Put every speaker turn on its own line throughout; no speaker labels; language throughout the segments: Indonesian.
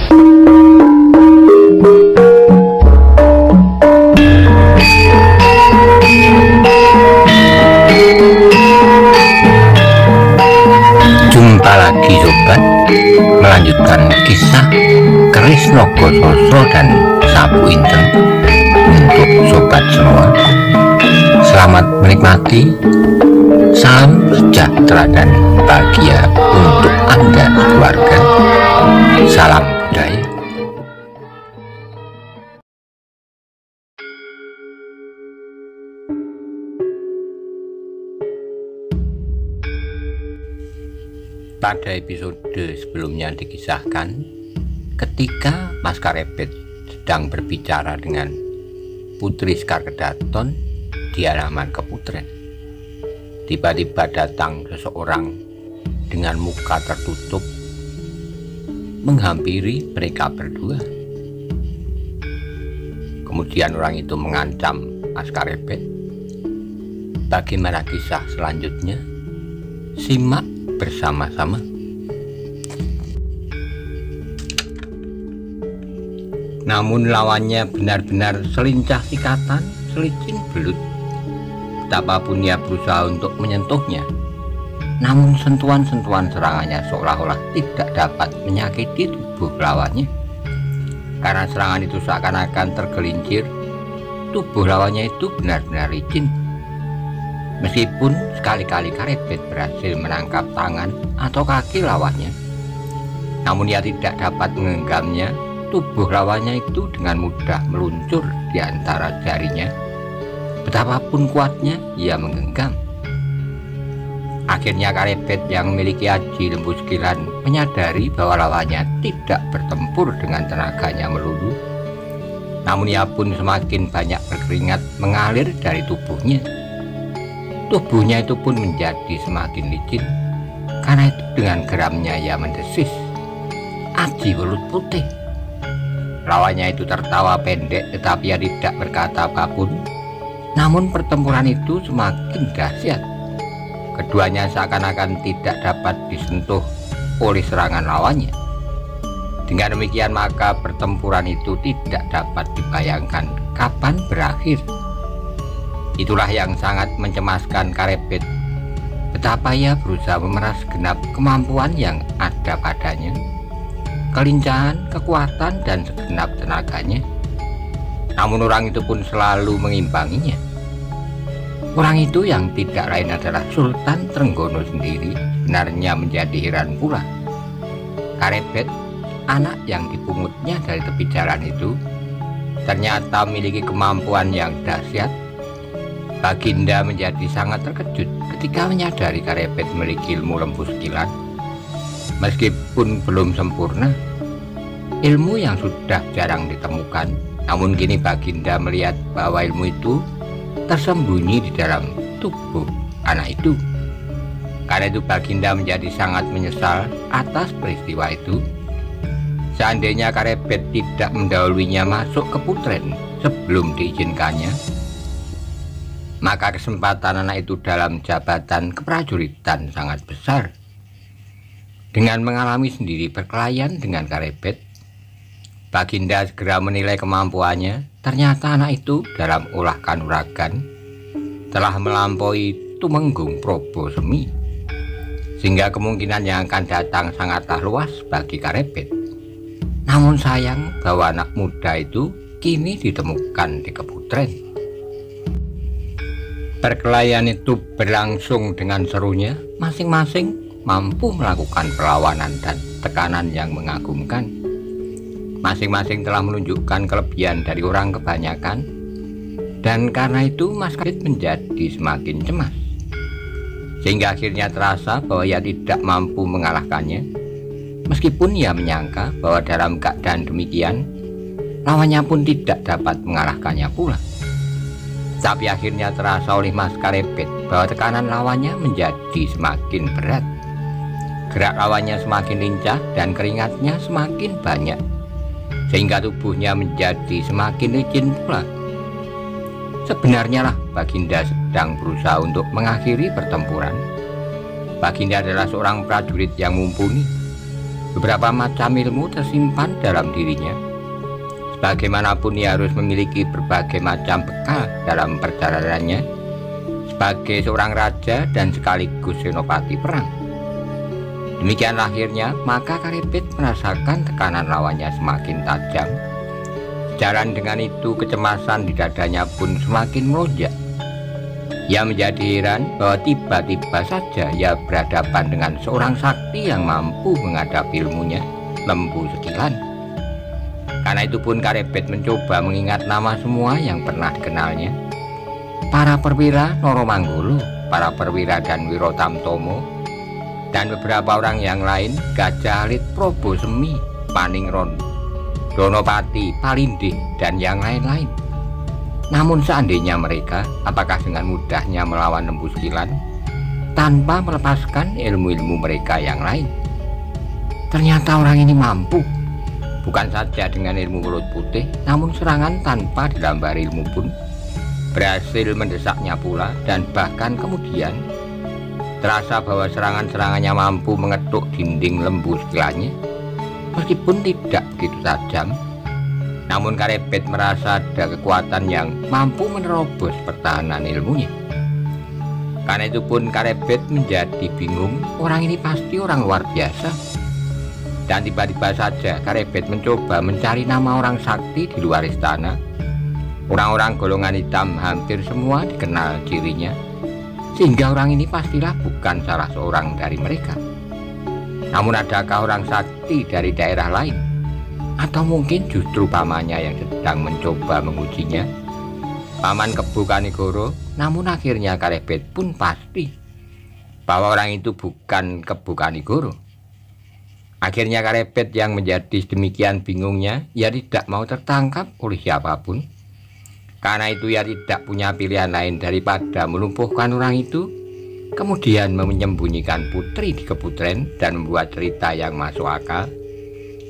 Jumpa lagi sobat, melanjutkan kisah keris Naga Sasra dan Sapu Inten untuk sobat semua. Selamat menikmati. Salam sejahtera dan bahagia untuk Anda keluarga. Salam budaya. Pada episode sebelumnya dikisahkan ketika Mas Karepet sedang berbicara dengan Putri Sekar Kedaton di halaman Keputren. Tiba-tiba datang seseorang dengan muka tertutup menghampiri mereka berdua. Kemudian orang itu mengancam Mas Karepet. Bagaimana kisah selanjutnya? Simak bersama-sama. Namun lawannya benar-benar selincah sikatan, selicin belut. Betapapun ia berusaha untuk menyentuhnya, namun sentuhan-sentuhan serangannya seolah-olah tidak dapat menyakiti tubuh lawannya. Karena serangan itu seakan-akan tergelincir, tubuh lawannya itu benar-benar licin. Meskipun sekali-kali Karepet berhasil menangkap tangan atau kaki lawannya, namun ia tidak dapat menggenggamnya. Tubuh lawannya itu dengan mudah meluncur di antara jarinya. Betapapun kuatnya ia menggenggam. Akhirnya Karepet yang memiliki aji lembu sekilan menyadari bahwa lawannya tidak bertempur dengan tenaganya melulu. Namun ia pun semakin banyak berkeringat mengalir dari tubuhnya. Tubuhnya itu pun menjadi semakin licin. Karena itu dengan geramnya ia mendesis, "Aji Welut Putih." Lawannya itu tertawa pendek tetapi ia tidak berkata apapun. Namun pertempuran itu semakin dahsyat. Keduanya seakan-akan tidak dapat disentuh oleh serangan lawannya. Dengan demikian maka pertempuran itu tidak dapat dibayangkan kapan berakhir. Itulah yang sangat mencemaskan Karepet. Betapa ia berusaha memeras genap kemampuan yang ada padanya, kelincahan, kekuatan, dan segenap tenaganya. Namun orang itu pun selalu mengimbanginya. Orang itu yang tidak lain adalah Sultan Trenggono sendiri sebenarnya menjadi heran pula. Karepet, anak yang dipungutnya dari tepi jalan itu, ternyata memiliki kemampuan yang dahsyat. Baginda menjadi sangat terkejut ketika menyadari Karepet memiliki ilmu lembu sekilan. Meskipun belum sempurna, ilmu yang sudah jarang ditemukan, namun kini Baginda melihat bahwa ilmu itu tersembunyi di dalam tubuh anak itu. Karena itu Baginda menjadi sangat menyesal atas peristiwa itu. Seandainya Karepet tidak mendahuluinya masuk ke Putren sebelum diizinkannya, maka kesempatan anak itu dalam jabatan keprajuritan sangat besar. Dengan mengalami sendiri perkelahian dengan Karepet, Baginda segera menilai kemampuannya. Ternyata anak itu dalam olah kanuragan telah melampaui Tumenggung Probo Semi, sehingga kemungkinan yang akan datang sangatlah luas bagi Karepet. Namun sayang bahwa anak muda itu kini ditemukan di Keputren. Perkelahian itu berlangsung dengan serunya. Masing-masing mampu melakukan perlawanan dan tekanan yang mengagumkan. Masing-masing telah menunjukkan kelebihan dari orang kebanyakan, dan karena itu Mas Karepet menjadi semakin cemas, sehingga akhirnya terasa bahwa ia tidak mampu mengalahkannya. Meskipun ia menyangka bahwa dalam keadaan demikian lawannya pun tidak dapat mengalahkannya pula. Tapi akhirnya terasa oleh Mas Karepet bahwa tekanan lawannya menjadi semakin berat. Gerak lawannya semakin lincah dan keringatnya semakin banyak, sehingga tubuhnya menjadi semakin licin pula. Sebenarnya lah Baginda sedang berusaha untuk mengakhiri pertempuran. Baginda adalah seorang prajurit yang mumpuni. Beberapa macam ilmu tersimpan dalam dirinya. Bagaimanapun ia harus memiliki berbagai macam bekal dalam perjalanannya sebagai seorang raja dan sekaligus senopati perang. Demikian akhirnya, maka Karebet merasakan tekanan lawannya semakin tajam. Sejalan dengan itu, kecemasan di dadanya pun semakin melonjak. Ia menjadi heran bahwa tiba-tiba saja ia berhadapan dengan seorang sakti yang mampu menghadapi ilmunya, Lembu Sekilan. Karena itu pun Karebet mencoba mengingat nama semua yang pernah dikenalnya. Para perwira Noromanggolo, para perwira dan Wirotamtomo, dan beberapa orang yang lain, Gajah Alit, Probo Semi, Paningron, Donopati, Palindih, dan yang lain-lain. Namun seandainya mereka, apakah dengan mudahnya melawan Lembu Sekilan tanpa melepaskan ilmu-ilmu mereka yang lain? Ternyata orang ini mampu, bukan saja dengan ilmu mulut putih, namun serangan tanpa dilambari ilmu pun berhasil mendesaknya pula, dan bahkan kemudian terasa bahwa serangan-serangannya mampu mengetuk dinding Lembu Sekilannya, meskipun tidak begitu tajam. Namun Karebet merasa ada kekuatan yang mampu menerobos pertahanan ilmunya. Karena itu pun Karebet menjadi bingung, orang ini pasti orang luar biasa. Dan tiba-tiba saja Karebet mencoba mencari nama orang sakti di luar istana. Orang-orang golongan hitam hampir semua dikenal cirinya, sehingga orang ini pastilah bukan salah seorang dari mereka. Namun adakah orang sakti dari daerah lain? Atau mungkin justru pamannya yang sedang mencoba mengujinya, Paman Kebu Kanigoro? Namun akhirnya Karebet pun pasti bahwa orang itu bukan Kebu Kanigoro. Akhirnya Karebet yang menjadi demikian bingungnya, ia tidak mau tertangkap oleh siapapun. Karena itu ia tidak punya pilihan lain daripada melumpuhkan orang itu, kemudian menyembunyikan putri di keputren dan membuat cerita yang masuk akal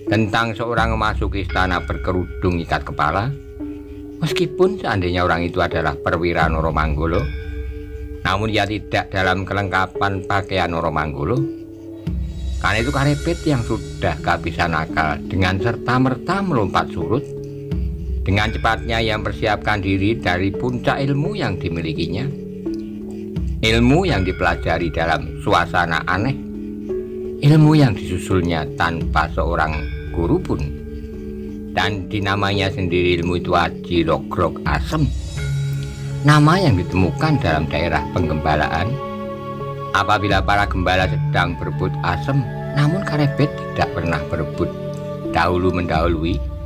tentang seorang memasuki istana berkerudung ikat kepala. Meskipun seandainya orang itu adalah perwira Noromanggolo, namun ia tidak dalam kelengkapan pakaian Noromanggolo. Karena itu Karebet yang sudah kehabisan akal dengan serta-merta melompat surut. Dengan cepatnya ia mempersiapkan diri dari puncak ilmu yang dimilikinya, ilmu yang dipelajari dalam suasana aneh, ilmu yang disusulnya tanpa seorang guru pun, dan dinamanya sendiri ilmu itu Aji Rogrog Asem, nama yang ditemukan dalam daerah penggembalaan apabila para gembala sedang berebut asem. Namun Karebet tidak pernah berebut dahulu mendahului.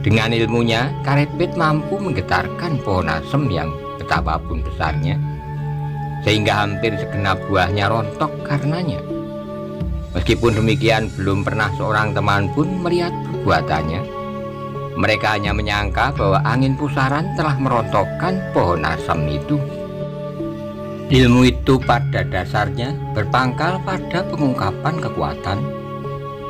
Dengan ilmunya, Karebet mampu menggetarkan pohon asem yang betapapun besarnya, sehingga hampir segenap buahnya rontok karenanya. Meskipun demikian, belum pernah seorang teman pun melihat perbuatannya. Mereka hanya menyangka bahwa angin pusaran telah merontokkan pohon asam itu. Ilmu itu pada dasarnya berpangkal pada pengungkapan kekuatan.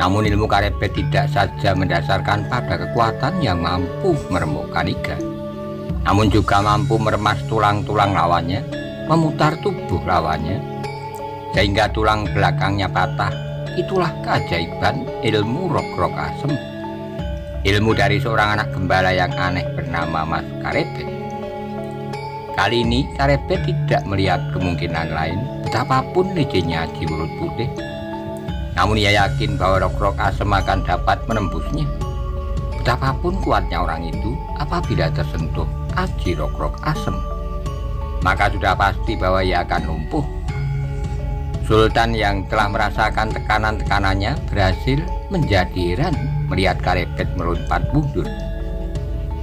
Namun ilmu Karebet tidak saja mendasarkan pada kekuatan yang mampu meremukkan iga, namun juga mampu meremas tulang-tulang lawannya, memutar tubuh lawannya, sehingga tulang belakangnya patah. Itulah keajaiban ilmu Rogrog Asem, ilmu dari seorang anak gembala yang aneh bernama Mas Karebet. Kali ini Karebet tidak melihat kemungkinan lain betapapun liciknya Aji Mulut Putih. Namun ia yakin bahwa Rogrog Asem akan dapat menembusnya. Betapapun kuatnya orang itu, apabila tersentuh Aji Rogrog Asem, maka sudah pasti bahwa ia akan lumpuh. Sultan yang telah merasakan tekanan-tekanannya berhasil menjadi heran melihat Karebet melompat mundur.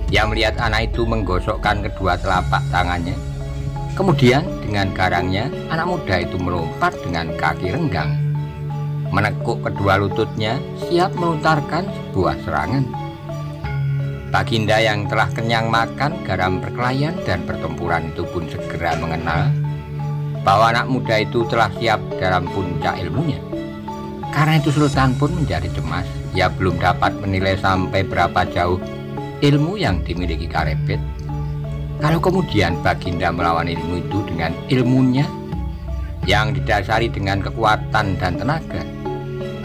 Ia melihat anak itu menggosokkan kedua telapak tangannya. Kemudian dengan garangnya, anak muda itu melompat dengan kaki renggang, menekuk kedua lututnya, siap melontarkan sebuah serangan. Baginda yang telah kenyang makan garam perkelahian dan pertempuran itu pun segera mengenal bahwa anak muda itu telah siap dalam puncak ilmunya. Karena itu Sultan pun menjadi cemas. Ia belum dapat menilai sampai berapa jauh ilmu yang dimiliki Karebet. Kalau kemudian Baginda melawan ilmu itu dengan ilmunya yang didasari dengan kekuatan dan tenaga,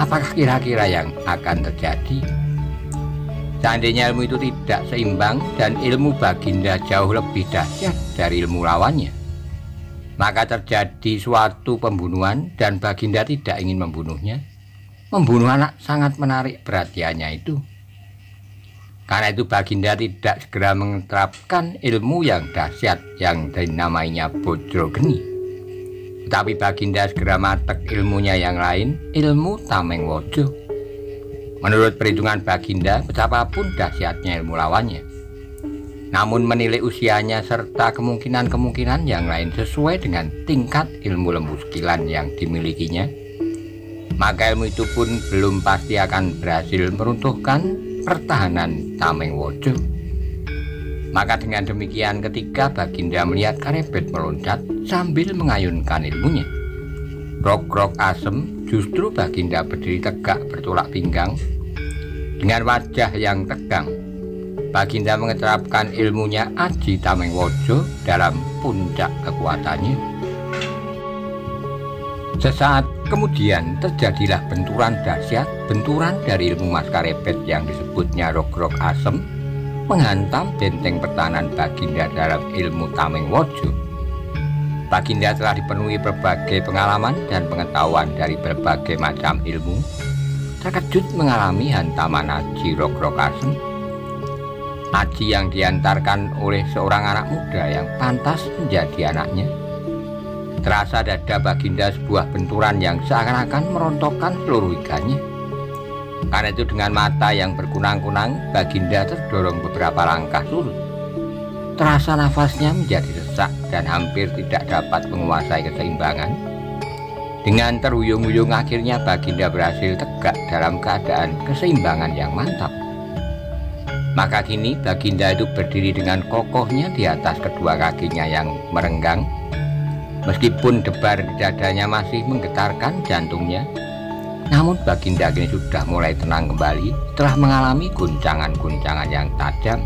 Apakah kira-kira yang akan terjadi? Seandainya ilmu itu tidak seimbang dan ilmu Baginda jauh lebih dahsyat dari ilmu lawannya, maka terjadi suatu pembunuhan dan Baginda tidak ingin membunuhnya. Membunuh anak sangat menarik perhatiannya itu. Karena itu Baginda tidak segera menerapkan ilmu yang dahsyat yang dinamainya Bojrogeni. Tetapi Baginda segera matek ilmunya yang lain, ilmu Tameng Wojo. Menurut perhitungan Baginda, betapapun dahsyatnya ilmu lawannya, namun menilai usianya serta kemungkinan-kemungkinan yang lain sesuai dengan tingkat ilmu lembu sekilan yang dimilikinya, maka ilmu itu pun belum pasti akan berhasil meruntuhkan pertahanan Tameng Wojo. Maka dengan demikian ketika Baginda melihat Karebet meloncat sambil mengayunkan ilmunya, Rok-rok asem, justru Baginda berdiri tegak bertolak pinggang dengan wajah yang tegang. Baginda mengeterapkan ilmunya Aji Tameng Wojo dalam puncak kekuatannya. Sesaat kemudian terjadilah benturan dahsyat. Benturan dari ilmu Mas Karebet yang disebutnya Rok-rok asem menghantam benteng pertahanan Baginda dalam ilmu Tameng Wojo. Baginda telah dipenuhi berbagai pengalaman dan pengetahuan dari berbagai macam ilmu. Terkejut mengalami hantaman Aji Rok-rok asem. Aji yang diantarkan oleh seorang anak muda yang pantas menjadi anaknya. Terasa dada Baginda sebuah benturan yang seakan-akan merontokkan seluruh iganya. Karena itu dengan mata yang berkunang-kunang, Baginda terdorong beberapa langkah surut. Terasa nafasnya menjadi sesak dan hampir tidak dapat menguasai keseimbangan. Dengan terhuyung-huyung akhirnya Baginda berhasil tegak dalam keadaan keseimbangan yang mantap. Maka kini Baginda itu berdiri dengan kokohnya di atas kedua kakinya yang merenggang. Meskipun debar di dadanya masih menggetarkan jantungnya, namun Baginda kini sudah mulai tenang kembali setelah mengalami guncangan-guncangan yang tajam.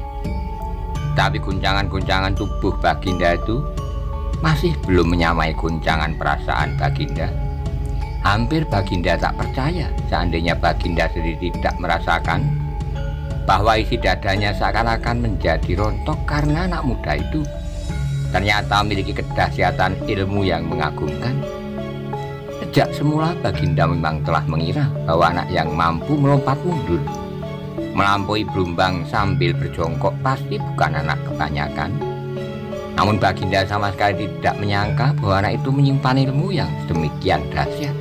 Tapi guncangan-guncangan tubuh Baginda itu masih belum menyamai guncangan perasaan Baginda. Hampir Baginda tak percaya seandainya Baginda sendiri tidak merasakan bahwa isi dadanya seakan-akan menjadi rontok karena anak muda itu ternyata memiliki kedahsyatan ilmu yang mengagumkan. Sejak semula Baginda memang telah mengira bahwa anak yang mampu melompat mundur, melampaui berumbang sambil berjongkok pasti bukan anak kebanyakan. Namun Baginda sama sekali tidak menyangka bahwa anak itu menyimpan ilmu yang sedemikian dahsyat.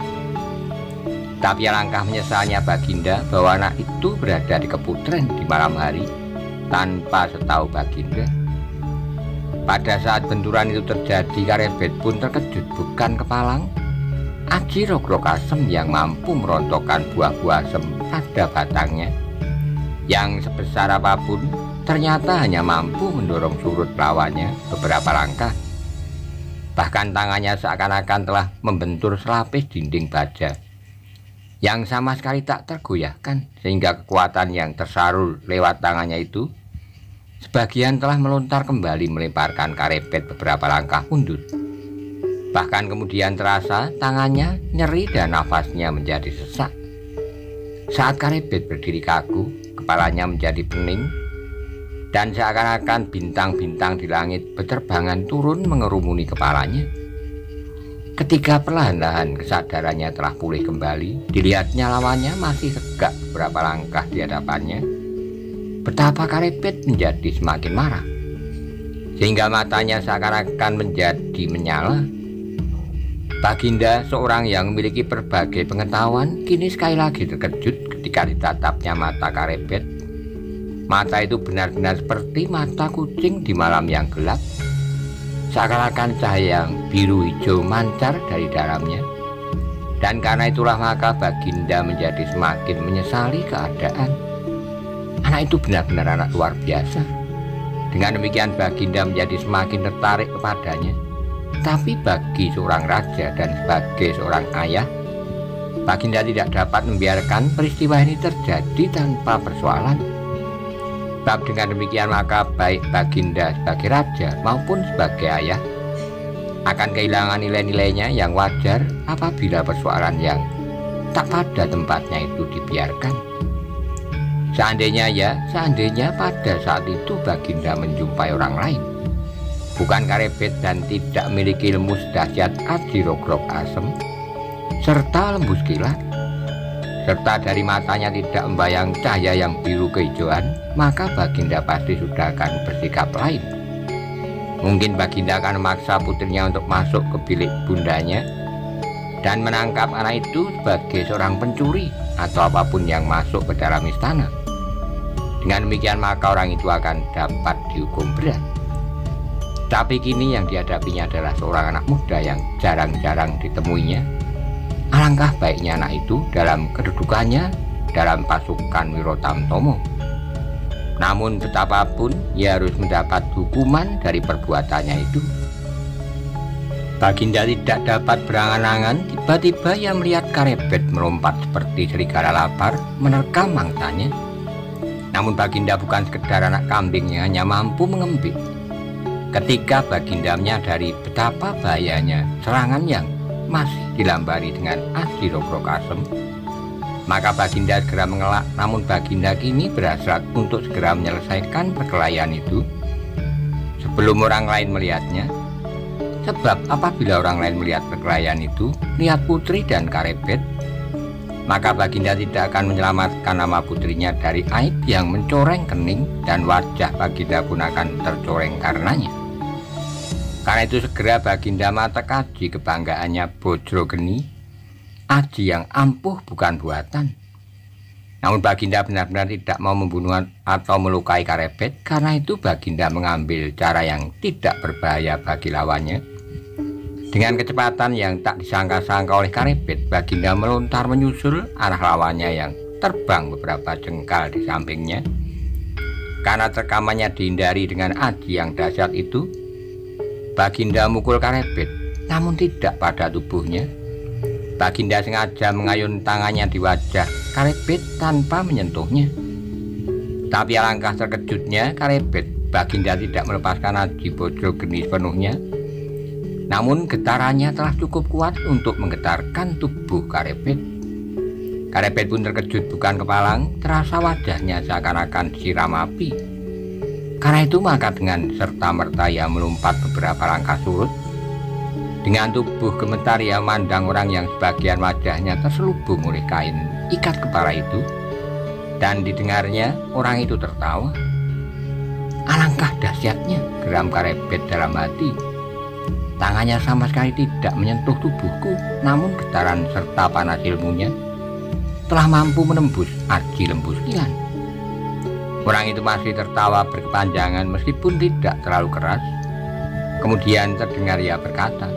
Tapi alangkah menyesalnya Baginda bahwa anak itu berada di keputren di malam hari tanpa setahu Baginda. Pada saat benturan itu terjadi, Karebet pun terkejut bukan kepalang Aji Rok-rok asem yang mampu merontokkan buah-buah asem pada batangnya, yang sebesar apapun ternyata hanya mampu mendorong surut lawannya beberapa langkah. Bahkan tangannya seakan-akan telah membentur selapis dinding baja yang sama sekali tak tergoyahkan, sehingga kekuatan yang tersalur lewat tangannya itu sebagian telah melontar kembali melemparkan Karebet beberapa langkah mundur. Bahkan kemudian terasa tangannya nyeri dan nafasnya menjadi sesak. Saat Karebet berdiri kaku, kepalanya menjadi pening, dan seakan-akan bintang-bintang di langit berterbangan turun mengerumuni kepalanya. Ketika perlahan-lahan kesadarannya telah pulih kembali, dilihatnya lawannya masih tegak beberapa langkah di hadapannya. Betapa Karebet menjadi semakin marah, sehingga matanya seakan-akan menjadi menyala. Baginda, seorang yang memiliki berbagai pengetahuan, kini sekali lagi terkejut ketika ditatapnya mata Karebet. Mata itu benar-benar seperti mata kucing di malam yang gelap. Seakan-akan cahaya yang biru hijau mancar dari dalamnya. Dan karena itulah maka Baginda menjadi semakin menyesali keadaan. Anak itu benar-benar anak luar biasa. Dengan demikian Baginda menjadi semakin tertarik kepadanya. Tapi bagi seorang raja dan sebagai seorang ayah, Baginda tidak dapat membiarkan peristiwa ini terjadi tanpa persoalan. Sebab dengan demikian maka baik Baginda sebagai raja maupun sebagai ayah akan kehilangan nilai-nilainya yang wajar apabila persoalan yang tak pada tempatnya itu dibiarkan. Seandainya pada saat itu Baginda menjumpai orang lain, bukan Karebet dan tidak memiliki ilmu dahsyat Aji Rogrog Asem serta Lembus Kilat, serta dari matanya tidak membayang cahaya yang biru kehijauan, maka Baginda pasti sudah akan bersikap lain. Mungkin Baginda akan memaksa putrinya untuk masuk ke bilik bundanya dan menangkap anak itu sebagai seorang pencuri atau apapun yang masuk ke dalam istana. Dengan demikian maka orang itu akan dapat dihukum berat. Tapi kini yang dihadapinya adalah seorang anak muda yang jarang-jarang ditemuinya. Alangkah baiknya anak itu dalam kedudukannya dalam pasukan Wirotamtomo. Namun betapapun ia harus mendapat hukuman dari perbuatannya itu. Baginda tidak dapat berangan-angan, tiba-tiba ia melihat Karebet melompat seperti serigala lapar menerkam mangsanya. Namun Baginda bukan sekedar anak kambing yang hanya mampu mengembik. Ketika Baginda menyadari betapa bahayanya serangan yang masih dilambari dengan Aji Rogrog Asem, maka Baginda segera mengelak. Namun Baginda kini berhasrat untuk segera menyelesaikan perkelahian itu sebelum orang lain melihatnya. Sebab apabila orang lain melihat perkelahian itu, lihat putri dan Karebet, maka Baginda tidak akan menyelamatkan nama putrinya dari aib yang mencoreng kening, dan wajah Baginda pun akan tercoreng karenanya. Karena itu segera Baginda matekaji kebanggaannya Bojrogeni, aji yang ampuh bukan buatan. Namun Baginda benar-benar tidak mau membunuh atau melukai Karebet. Karena itu Baginda mengambil cara yang tidak berbahaya bagi lawannya. Dengan kecepatan yang tak disangka-sangka oleh Karebet, Baginda melontar menyusul arah lawannya yang terbang beberapa jengkal di sampingnya. Karena terkamannya dihindari dengan aji yang dahsyat itu, Baginda mukul Karebet, namun tidak pada tubuhnya. Baginda sengaja mengayun tangannya di wajah Karebet tanpa menyentuhnya. Tapi alangkah terkejutnya Karebet, Baginda tidak melepaskan aji Bojrogeni sepenuhnya. Namun getarannya telah cukup kuat untuk menggetarkan tubuh Karebet. Karebet pun terkejut bukan kepalang, terasa wajahnya seakan-akan disiram api. Karena itu maka dengan serta-merta ia melompat beberapa langkah surut. Dengan tubuh gemetar ia memandang orang yang sebagian wajahnya terselubung oleh kain ikat kepala itu. Dan didengarnya orang itu tertawa. Alangkah dahsyatnya, geram Karebet dalam hati. Tangannya sama sekali tidak menyentuh tubuhku, namun getaran serta panas ilmunya telah mampu menembus aji Lembus Kilan. Orang itu masih tertawa berkepanjangan meskipun tidak terlalu keras. Kemudian terdengar ia berkata,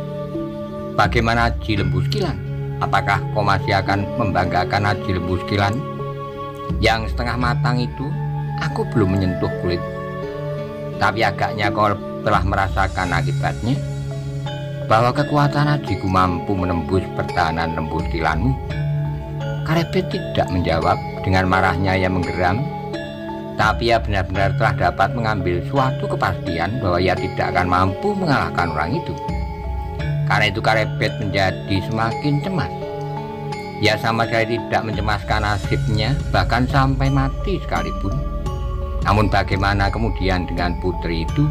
"Bagaimana Aji Lembus Kilan? Apakah kau masih akan membanggakan Aji Lembus Kilan? Yang setengah matang itu aku belum menyentuh kulit. Tapi agaknya kau telah merasakan akibatnya, bahwa kekuatan ajiku mampu menembus pertahanan Lembus Kilanmu." Karebet tidak menjawab. Dengan marahnya ia menggeram. Tapi ia benar-benar telah dapat mengambil suatu kepastian bahwa ia tidak akan mampu mengalahkan orang itu. Karena itu Karebet menjadi semakin cemas. Ia sama sekali tidak mencemaskan nasibnya, bahkan sampai mati sekalipun. Namun bagaimana kemudian dengan putri itu?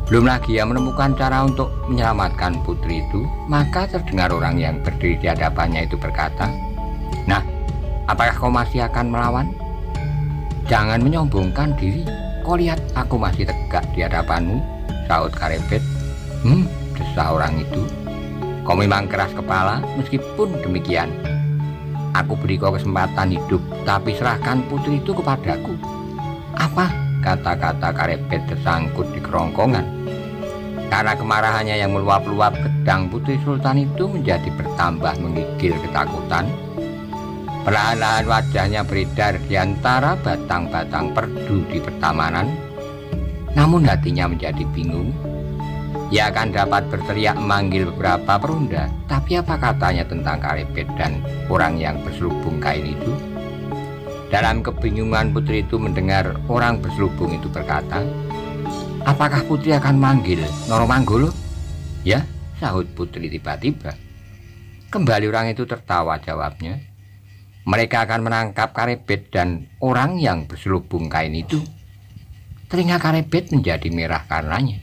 Belum lagi ia menemukan cara untuk menyelamatkan putri itu, maka terdengar orang yang berdiri di hadapannya itu berkata, "Nah, apakah kau masih akan melawan? Jangan menyombongkan diri. Kau lihat aku masih tegak di hadapanmu," sahut Karebet. Desah orang itu. "Kau memang keras kepala. Meskipun demikian, aku beri kau kesempatan hidup, tapi serahkan putri itu kepadaku." "Apa?" kata-kata Karebet tersangkut di kerongkongan. Karena kemarahannya yang meluap-luap, pedang putri sultan itu menjadi bertambah menggigil ketakutan. Perlahan-lahan wajahnya beredar di antara batang-batang perdu di pertamanan. Namun hatinya menjadi bingung. Ia akan dapat berteriak memanggil beberapa perunda, tapi apa katanya tentang Karebet dan orang yang berselubung kain itu? Dalam kebingungan putri itu mendengar orang berselubung itu berkata, "Apakah putri akan manggil Noro Manggolo?" "Ya," sahut putri tiba-tiba. Kembali orang itu tertawa, jawabnya. Mereka akan menangkap Karebet dan orang yang berselubung kain itu. Telinga Karebet menjadi merah karenanya.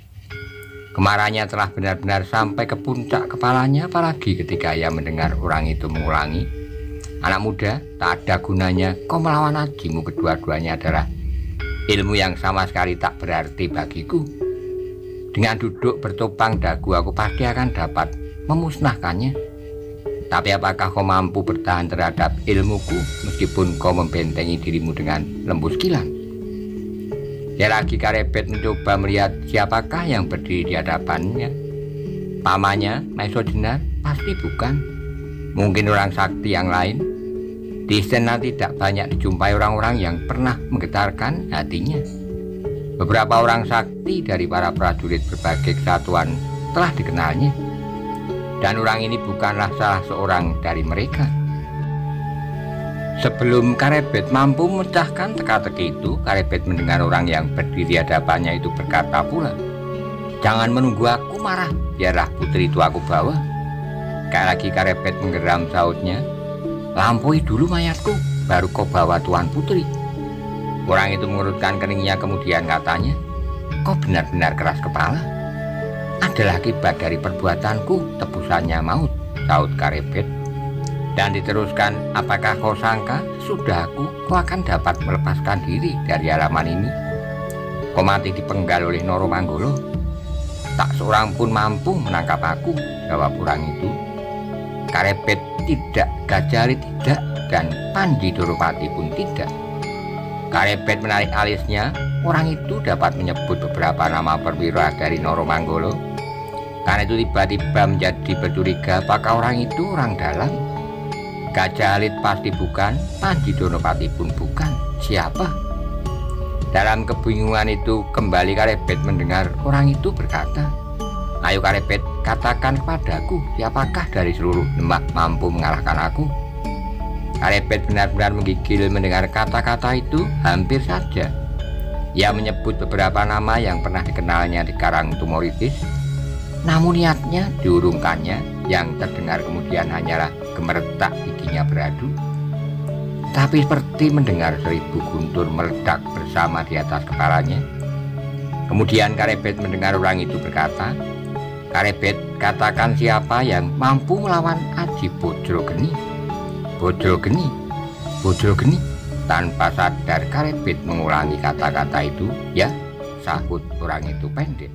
Kemarahannya telah benar-benar sampai ke puncak kepalanya, apalagi ketika ia mendengar orang itu mengulangi, anak muda, tak ada gunanya kau melawan ajimu, kedua-duanya adalah ilmu yang sama sekali tak berarti bagiku. Dengan duduk bertopang dagu aku pasti akan dapat memusnahkannya. Tapi apakah kau mampu bertahan terhadap ilmuku meskipun kau membentengi dirimu dengan lembu Skilan? Ya lagi Karebet mencoba melihat siapakah yang berdiri di hadapannya. Pamannya, Maeso Jenar? Pasti bukan. Mungkin orang sakti yang lain. Di istana tidak banyak dijumpai orang-orang yang pernah menggetarkan hatinya. Beberapa orang sakti dari para prajurit berbagai kesatuan telah dikenalnya. Dan orang ini bukanlah salah seorang dari mereka. Sebelum Karebet mampu memecahkan teka-teki itu, Karebet mendengar orang yang berdiri di hadapannya itu berkata pula, "Jangan menunggu aku marah, biarlah putri itu aku bawa." Kayak lagi Karebet menggeram, sautnya, "Lampaui dulu mayatku, baru kau bawa tuan putri." Orang itu mengurutkan keningnya, kemudian katanya, "Kau benar-benar keras kepala. Adalah akibat dari perbuatanku, tebusannya maut," saut Karebet. Dan diteruskan, "Apakah kau sangka sudah kau akan dapat melepaskan diri dari halaman ini? Kau mati dipenggal oleh Noro Manggolo. Tak seorang pun mampu menangkap aku," jawab orang itu. Karebet tidak, Gajah Ali tidak, dan Panji Dorowati pun tidak. Karebet menarik alisnya. Orang itu dapat menyebut beberapa nama perwira dari Noro Manggolo. Karena itu tiba-tiba menjadi bercuriga apakah orang itu orang dalam. Gajah Alit pasti bukan, Panji Dorowati pun bukan. Siapa? Dalam kebingungan itu kembali Karebet mendengar orang itu berkata, "Ayo Karebet, katakan kepadaku, siapakah dari seluruh Demak mampu mengalahkan aku?" Karebet benar-benar menggigil mendengar kata-kata itu. Hampir saja ia menyebut beberapa nama yang pernah dikenalnya di Karang Tumoritis. Namun niatnya diurungkannya, yang terdengar kemudian hanyalah gemeretak giginya beradu. Tapi seperti mendengar 1000 guntur meledak bersama di atas kepalanya. Kemudian Karebet mendengar orang itu berkata, "Karebet, katakan siapa yang mampu melawan Aji Bojrogeni." Bojrogeni, Bojrogeni. Tanpa sadar Karebet mengulangi kata-kata itu. "Ya," sahut orang itu pendek.